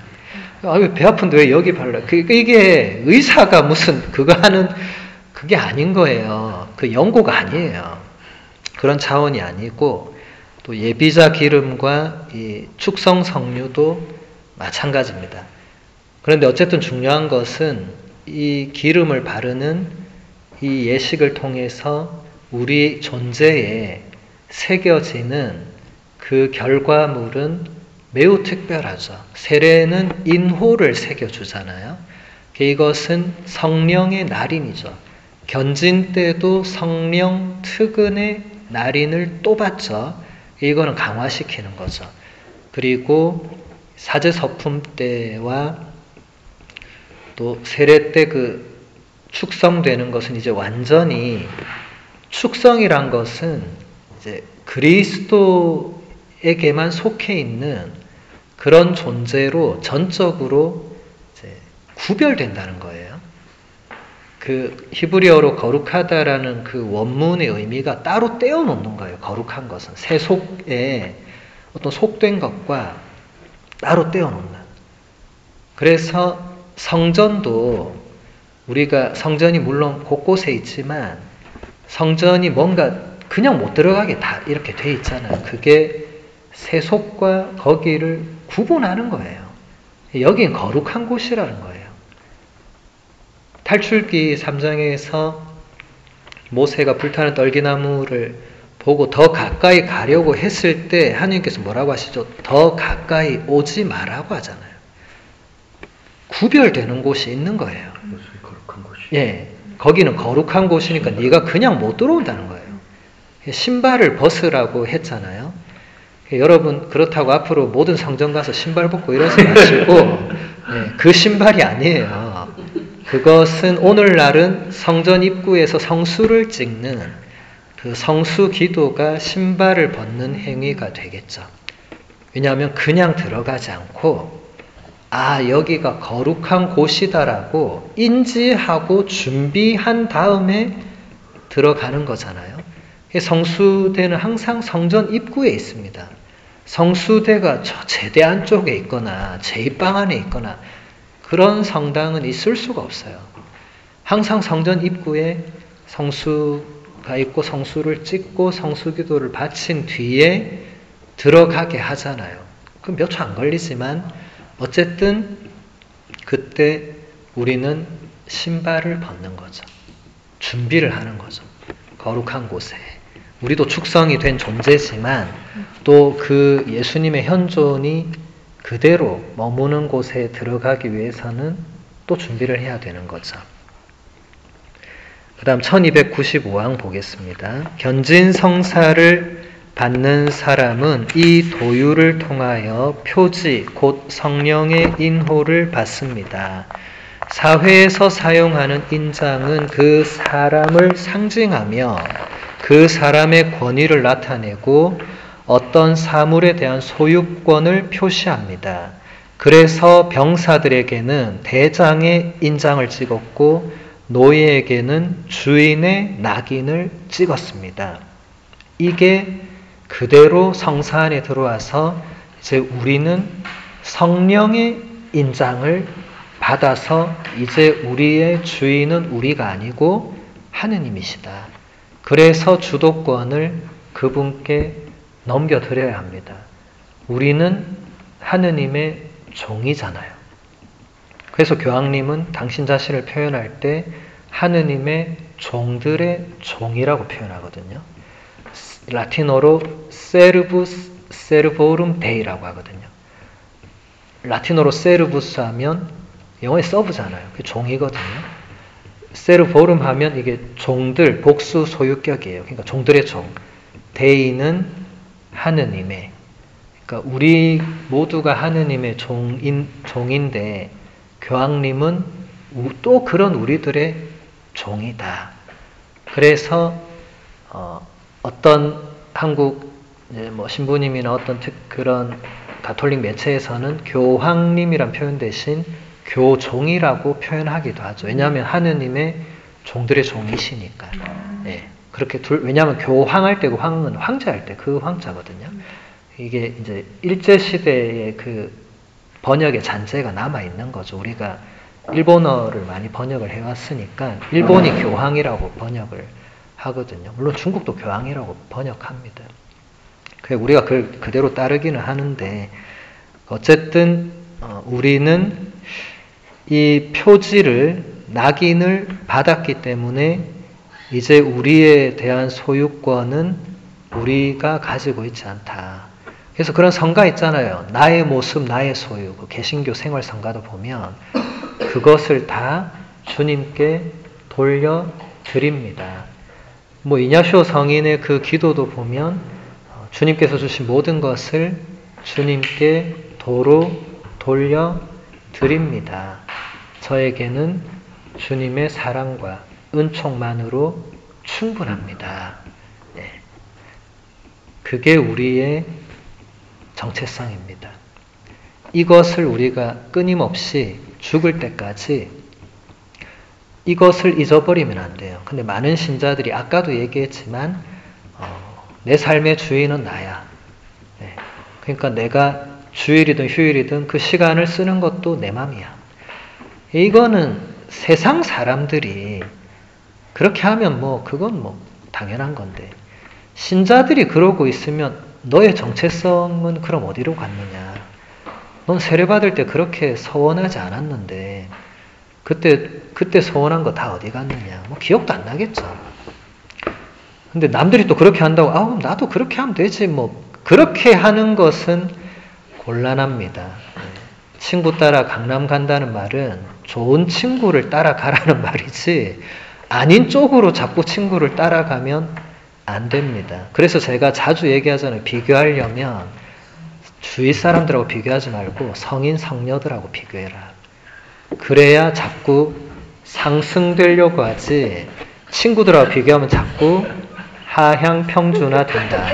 아유, 배 아픈데 왜 여기 발라? 이게 의사가 무슨 그거 하는 그게 아닌 거예요. 그 연고가 아니에요. 그런 차원이 아니고 또 예비자 기름과 이 축성 성류도 마찬가지입니다. 그런데 어쨌든 중요한 것은 이 기름을 바르는 이 예식을 통해서 우리 존재에 새겨지는 그 결과물은 매우 특별하죠. 세례는 인호를 새겨주잖아요. 이것은 성령의 날인이죠. 견진 때도 성령 특은의 날인을 또 받죠. 이거는 강화시키는 거죠. 그리고 사제 서품 때와 또 세례 때 그 축성되는 것은 이제 완전히 축성이란 것은 이제 그리스도에게만 속해 있는 그런 존재로 전적으로 이제 구별된다는 거예요. 그 히브리어로 거룩하다라는 그 원문의 의미가 따로 떼어놓는 거예요. 거룩한 것은 세속에 어떤 속된 것과 따로 떼어놓는. 그래서 성전도 우리가 성전이 물론 곳곳에 있지만 성전이 뭔가 그냥 못 들어가게 다 이렇게 돼 있잖아요. 그게 세속과 거기를 구분하는 거예요. 여긴 거룩한 곳이라는 거예요. 탈출기 3장에서 모세가 불타는 떨기나무를 보고 더 가까이 가려고 했을 때 하나님께서 뭐라고 하시죠? 더 가까이 오지 말라고 하잖아요. 구별되는 곳이 있는 거예요. 거룩한 곳이. 거기는 거룩한 곳이니까 네가 그냥 못 들어온다는 거예요. 신발을 벗으라고 했잖아요. 여러분 그렇다고 앞으로 모든 성전 가서 신발 벗고 이러지 마시고 그 신발이 아니에요. 그것은 오늘날은 성전 입구에서 성수를 찍는 그 성수 기도가 신발을 벗는 행위가 되겠죠. 왜냐하면 그냥 들어가지 않고 여기가 거룩한 곳이다라고 인지하고 준비한 다음에 들어가는 거잖아요. 성수대는 항상 성전 입구에 있습니다. 성수대가 저 제대 안쪽에 있거나 제 입방 안에 있거나 그런 성당은 있을 수가 없어요. 항상 성전 입구에 성수가 있고 성수를 찍고 성수기도를 바친 뒤에 들어가게 하잖아요. 그럼 몇 초 안 걸리지만 어쨌든 그때 우리는 신발을 벗는 거죠. 준비를 하는 거죠. 거룩한 곳에. 우리도 축성이 된 존재지만 또 그 예수님의 현존이 그대로 머무는 곳에 들어가기 위해서는 또 준비를 해야 되는 거죠. 그 다음 1295항 보겠습니다. 견진성사를 받는 사람은 이 도유를 통하여 표지 곧 성령의 인호를 받습니다. 사회에서 사용하는 인장은 그 사람을 상징하며 그 사람의 권위를 나타내고 어떤 사물에 대한 소유권을 표시합니다. 그래서 병사들에게는 대장의 인장을 찍었고 노예에게는 주인의 낙인을 찍었습니다. 이게 그대로 성사 안에 들어와서 이제 우리는 성령의 인장을 받아서 이제 우리의 주인은 우리가 아니고 하느님이시다. 그래서 주도권을 그분께 넘겨드려야 합니다. 우리는 하느님의 종이잖아요. 그래서 교황님은 당신 자신을 표현할 때 하느님의 종들의 종이라고 표현하거든요. 라틴어로 servus servorum Dei라고 하거든요. 라틴어로 servus 하면 영어에 서브잖아요. 그게 종이거든요. servorum 하면 이게 종들, 복수 소유격이에요. 그러니까 종들의 종. Dei는 하느님의. 그러니까 우리 모두가 하느님의 종인데 교황님은 또 그런 우리들의 종이다. 그래서 어떤 한국 뭐 신부님이나 어떤 그런 가톨릭 매체에서는 교황님이란 표현 대신 교종이라고 표현하기도 하죠. 왜냐하면 하느님의 종들의 종이시니까. 예, 그렇게 왜냐하면 교황할 때고 황은 황제할 때 그 황자거든요. 이게 이제 일제 시대의 그 번역의 잔재가 남아 있는 거죠. 우리가 일본어를 많이 번역을 해왔으니까 일본이 교황이라고 번역을 하거든요. 물론 중국도 교황이라고 번역합니다. 그래서 우리가 그걸 그대로 따르기는 하는데 어쨌든 우리는 이 표지를 낙인을 받았기 때문에 이제 우리에 대한 소유권은 우리가 가지고 있지 않다. 그래서 그런 성가 있잖아요. 나의 모습, 나의 소유. 그 개신교 생활 성가도 보면 그것을 다 주님께 돌려드립니다. 뭐 이냐시오 성인의 그 기도도 보면 주님께서 주신 모든 것을 주님께 도로 돌려드립니다. 저에게는 주님의 사랑과 은총만으로 충분합니다. 네. 그게 우리의 정체성입니다. 이것을 우리가 끊임없이 죽을 때까지 이것을 잊어버리면 안 돼요. 근데 많은 신자들이 아까도 얘기했지만 내 삶의 주인은 나야. 네. 그러니까 내가 주일이든 휴일이든 그 시간을 쓰는 것도 내 맘이야. 이거는 세상 사람들이 그렇게 하면 그건 당연한 건데 신자들이 그러고 있으면 너의 정체성은 그럼 어디로 갔느냐? 넌 세례받을 때 그렇게 서원하지 않았는데 그때 서원한 거 다 어디 갔느냐? 기억도 안 나겠죠. 근데 남들이 또 그렇게 한다고 그럼 나도 그렇게 하면 되지. 그렇게 하는 것은 곤란합니다. 친구 따라 강남 간다는 말은 좋은 친구를 따라가라는 말이지 아닌 쪽으로 자꾸 친구를 따라가면 안 됩니다. 그래서 제가 자주 얘기하잖아요. 비교하려면 주위 사람들하고 비교하지 말고 성인 성녀들하고 비교해라. 그래야 자꾸 상승되려고 하지 친구들하고 비교하면 자꾸 하향 평준화 된다.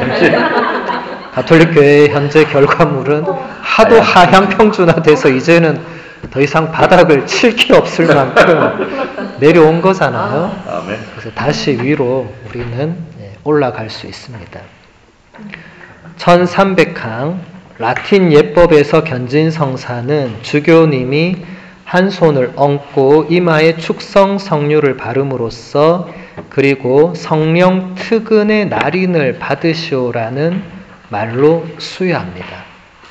가톨릭 교회의 현재 결과물은 하도 하향 평준화돼서 이제는 더 이상 바닥을 칠 게 없을 만큼 내려온 거잖아요. 그래서 다시 위로 우리는 올라갈 수 있습니다. 1300항 라틴 예법에서 견진 성사는 주교님이 한 손을 얹고 이마에 축성 성류를 바름으로써 그리고 성령 특은의 날인을 받으시오라는 말로 수여합니다.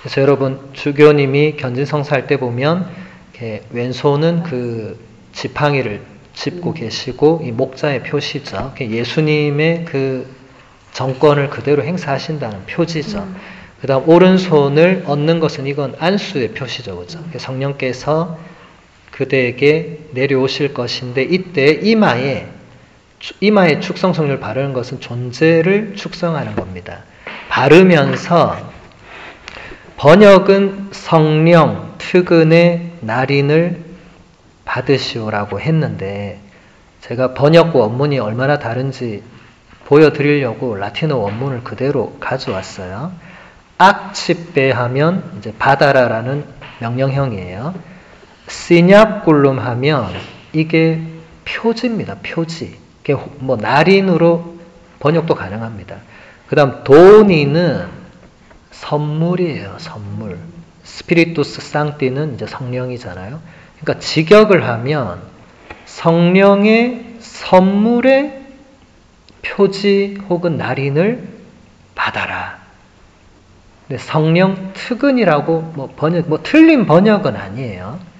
그래서 여러분 주교님이 견진성사할 때 보면 이렇게 왼손은 그 지팡이를 짚고 계시고 이 목자의 표시죠. 예수님의 그 정권을 그대로 행사하신다는 표지죠. 그 다음 오른손을 얹는 것은 이건 안수의 표시죠. 그죠? 성령께서 그대에게 내려오실 것인데 이때 이마에 축성 성류를 바르는 것은 존재를 축성하는 겁니다. 바르면서 번역은 성령 특은의 날인을 받으시오라고 했는데 제가 번역과 원문이 얼마나 다른지 보여드리려고 라틴어 원문을 그대로 가져왔어요. 악치페 하면 이제 받아라라는 명령형이에요. 시냐꿀룸 하면 이게 표지입니다. 표지. 이게 뭐 날인으로 번역도 가능합니다. 그 다음 도니는 선물이에요. 선물. 스피리투스 상티는 이제 성령이잖아요. 그러니까 직역을 하면 성령의 선물의 표지 혹은 날인을 받아라. 근데 성령 특은이라고 틀린 번역은 아니에요.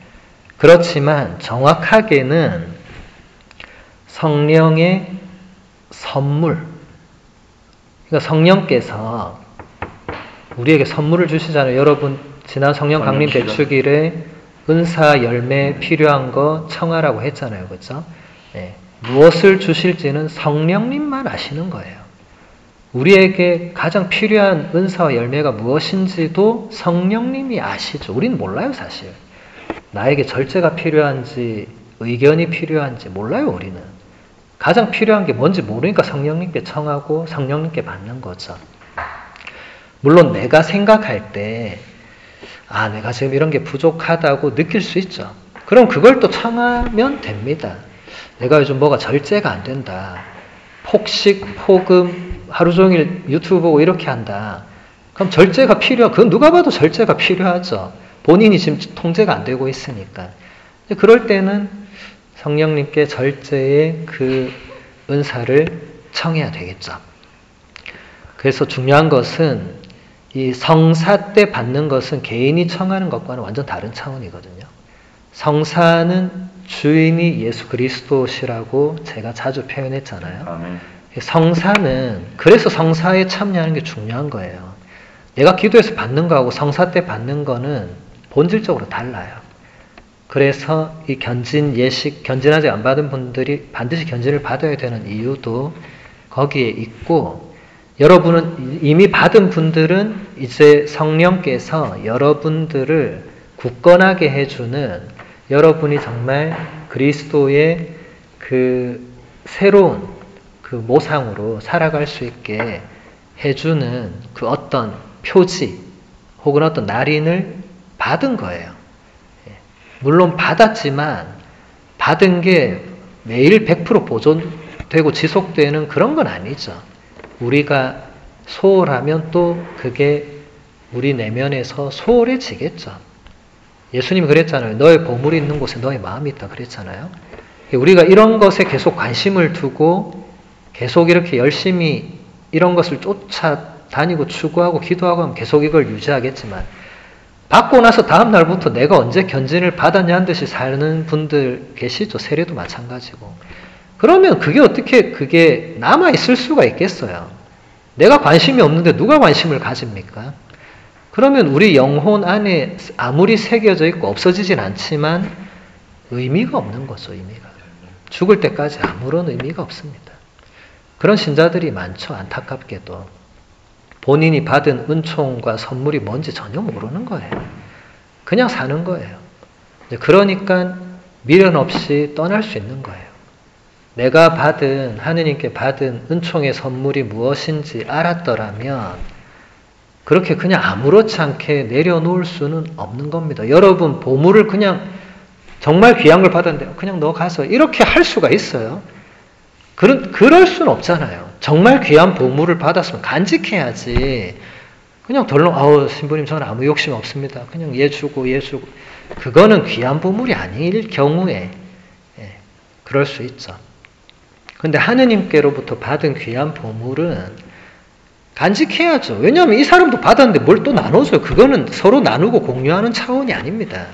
그렇지만 정확하게는 성령의 선물. 그러니까 성령께서 우리에게 선물을 주시잖아요. 여러분 지난 성령 강림 대축일에 은사 열매 필요한 거 청하라고 했잖아요. 그렇죠? 네. 무엇을 주실지는 성령님만 아시는 거예요. 우리에게 가장 필요한 은사와 열매가 무엇인지도 성령님이 아시죠. 우리는 몰라요, 사실. 나에게 절제가 필요한지 의견이 필요한지 몰라요, 우리는. 가장 필요한 게 뭔지 모르니까 성령님께 청하고 성령님께 받는 거죠. 물론 내가 생각할 때 내가 지금 이런 게 부족하다고 느낄 수 있죠. 그럼 그걸 또 청하면 됩니다. 내가 요즘 뭐가 절제가 안 된다. 폭식, 폭음, 하루 종일 유튜브 보고 이렇게 한다. 그럼 절제가 그건 누가 봐도 절제가 필요하죠. 본인이 지금 통제가 안 되고 있으니까. 그럴 때는 성령님께 절제의 그 은사를 청해야 되겠죠. 그래서 중요한 것은 이 성사 때 받는 것은 개인이 청하는 것과는 완전 다른 차원이거든요. 성사는 주인이 예수 그리스도시라고 제가 자주 표현했잖아요. 아멘. 성사는 그래서 성사에 참여하는 게 중요한 거예요. 내가 기도해서 받는 거하고 성사 때 받는 거는 본질적으로 달라요. 그래서 이 견진 예식, 견진하지 안 받은 분들이 반드시 견진을 받아야 되는 이유도 거기에 있고, 여러분은 이미 받은 분들은 이제 성령께서 여러분들을 굳건하게 해주는, 여러분이 정말 그리스도의 그 새로운 그 모상으로 살아갈 수 있게 해주는 그 어떤 표지 혹은 어떤 날인을 받은 거예요. 물론 받았지만 받은 게 매일 100% 보존되고 지속되는 그런 건 아니죠. 우리가 소홀하면 또 그게 우리 내면에서 소홀해지겠죠. 예수님이 그랬잖아요. 너의 보물이 있는 곳에 너의 마음이 있다 그랬잖아요. 우리가 이런 것에 계속 관심을 두고 계속 이렇게 열심히 이런 것을 쫓아다니고 추구하고 기도하고 하면 계속 이걸 유지하겠지만, 받고 나서 다음 날부터 내가 언제 견진을 받았냐는 듯이 사는 분들 계시죠. 세례도 마찬가지고. 그러면 그게 어떻게 그게 남아있을 수가 있겠어요. 내가 관심이 없는데 누가 관심을 가집니까? 그러면 우리 영혼 안에 아무리 새겨져 있고 없어지진 않지만 의미가 없는 거죠. 의미가. 죽을 때까지 아무런 의미가 없습니다. 그런 신자들이 많죠. 안타깝게도. 본인이 받은 은총과 선물이 뭔지 전혀 모르는 거예요. 그냥 사는 거예요. 그러니까 미련 없이 떠날 수 있는 거예요. 내가 받은, 하느님께 받은 은총의 선물이 무엇인지 알았더라면 그렇게 그냥 아무렇지 않게 내려놓을 수는 없는 겁니다. 여러분 보물을 그냥 정말 귀한 걸 받았는데 그냥 너 가서 이렇게 할 수가 있어요. 그럴 수는 없잖아요. 정말 귀한 보물을 받았으면 간직해야지. 그냥 덜렁 신부님 저는 아무 욕심 없습니다. 그냥 얘 주고 그거는 귀한 보물이 아닐 경우에 그럴 수 있죠. 근데 하느님께로부터 받은 귀한 보물은 간직해야죠. 왜냐하면 이 사람도 받았는데 뭘 또 나눠줘요. 그거는 서로 나누고 공유하는 차원이 아닙니다.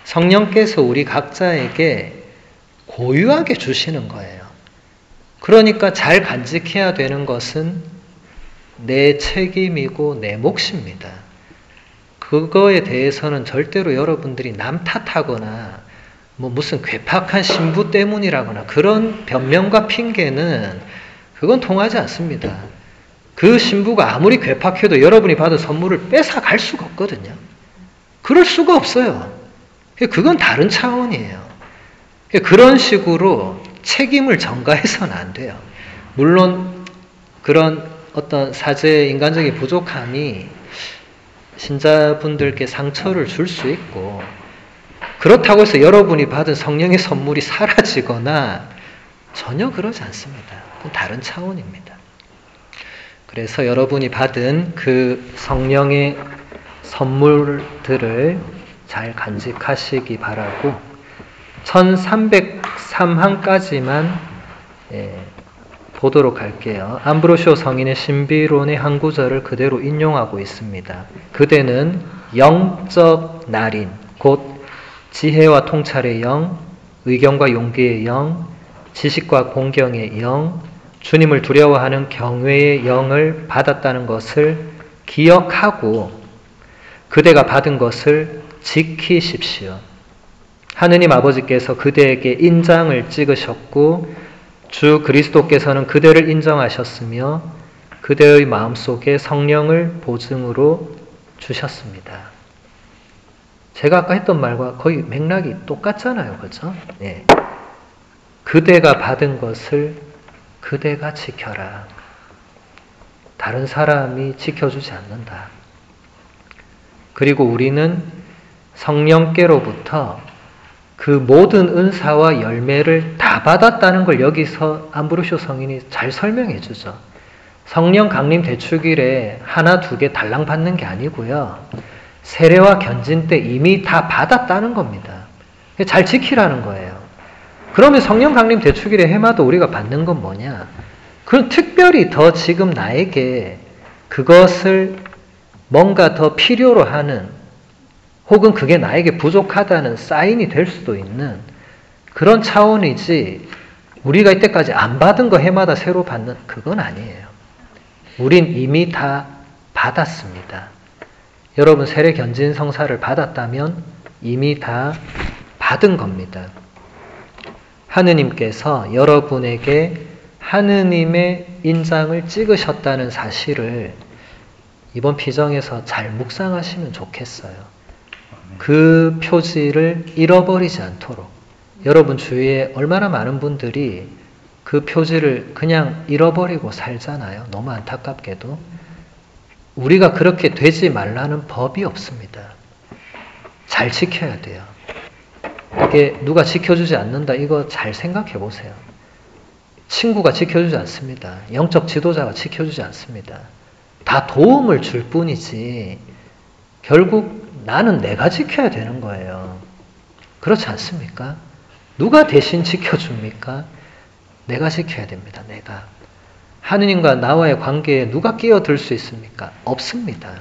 성령께서 우리 각자에게 고유하게 주시는 거예요. 그러니까 잘 간직해야 되는 것은 내 책임이고 내 몫입니다. 그거에 대해서는 절대로 여러분들이 남 탓하거나 무슨 괴팍한 신부 때문이라거나 그런 변명과 핑계는 그건 통하지 않습니다. 그 신부가 아무리 괴팍해도 여러분이 받은 선물을 뺏어갈 수가 없거든요. 그럴 수가 없어요. 그건 다른 차원이에요. 그런 식으로 책임을 전가해서는 안 돼요. 물론 그런 어떤 사제의 인간적인 부족함이 신자분들께 상처를 줄 수 있고, 그렇다고 해서 여러분이 받은 성령의 선물이 사라지거나 전혀 그러지 않습니다. 그건 다른 차원입니다. 그래서 여러분이 받은 그 성령의 선물들을 잘 간직하시기 바라고, 1303항까지만 보도록 할게요. 암브로시오 성인의 신비론의 한 구절을 그대로 인용하고 있습니다. 그대는 영적 날인, 곧 지혜와 통찰의 영, 의견과 용기의 영, 지식과 공경의 영, 주님을 두려워하는 경외의 영을 받았다는 것을 기억하고 그대가 받은 것을 지키십시오. 하느님 아버지께서 그대에게 인장을 찍으셨고 주 그리스도께서는 그대를 인정하셨으며 그대의 마음속에 성령을 보증으로 주셨습니다. 제가 아까 했던 말과 거의 맥락이 똑같잖아요. 그렇죠? 예. 그대가 받은 것을 그대가 지켜라. 다른 사람이 지켜주지 않는다. 그리고 우리는 성령께로부터 그 모든 은사와 열매를 다 받았다는 걸 여기서 암브로시오 성인이 잘 설명해 주죠. 성령 강림 대축일에 하나 두 개 달랑 받는 게 아니고요. 세례와 견진 때 이미 다 받았다는 겁니다. 잘 지키라는 거예요. 그러면 성령 강림 대축일에 해마다 우리가 받는 건 뭐냐? 그럼 특별히 더 지금 나에게 그것을 뭔가 더 필요로 하는, 혹은 그게 나에게 부족하다는 사인이 될 수도 있는 그런 차원이지, 우리가 이때까지 안 받은 거 해마다 새로 받는 그건 아니에요. 우린 이미 다 받았습니다. 여러분 세례 견진 성사를 받았다면 이미 다 받은 겁니다. 하느님께서 여러분에게 하느님의 인장을 찍으셨다는 사실을 이번 피정에서 잘 묵상하시면 좋겠어요. 그 표지를 잃어버리지 않도록. 여러분 주위에 얼마나 많은 분들이 그 표지를 그냥 잃어버리고 살잖아요. 너무 안타깝게도. 우리가 그렇게 되지 말라는 법이 없습니다. 잘 지켜야 돼요. 이게 누가 지켜주지 않는다, 이거 잘 생각해 보세요. 친구가 지켜주지 않습니다. 영적 지도자가 지켜주지 않습니다. 다 도움을 줄 뿐이지 결국 나는 내가 지켜야 되는 거예요. 그렇지 않습니까? 누가 대신 지켜줍니까? 내가 지켜야 됩니다. 내가. 하느님과 나와의 관계에 누가 끼어들 수 있습니까? 없습니다.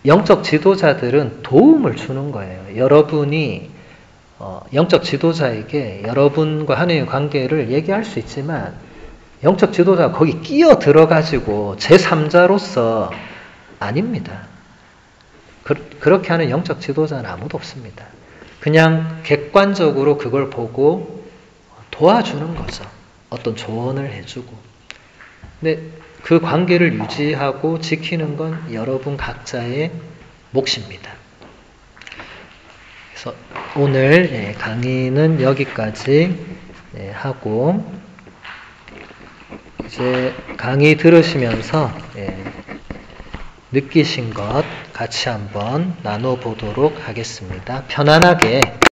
영적 지도자들은 도움을 주는 거예요. 여러분이 영적 지도자에게 여러분과 하느님의 관계를 얘기할 수 있지만 영적 지도자가 거기 끼어들어가지고 제3자로서 아닙니다. 그렇게 하는 영적 지도자는 아무도 없습니다. 그냥 객관적으로 그걸 보고 도와주는 거죠. 어떤 조언을 해주고. 근데 그 관계를 유지하고 지키는 건 여러분 각자의 몫입니다. 그래서 오늘 강의는 여기까지 하고, 이제 강의 들으시면서 느끼신 것 같이 한번 나눠보도록 하겠습니다. 편안하게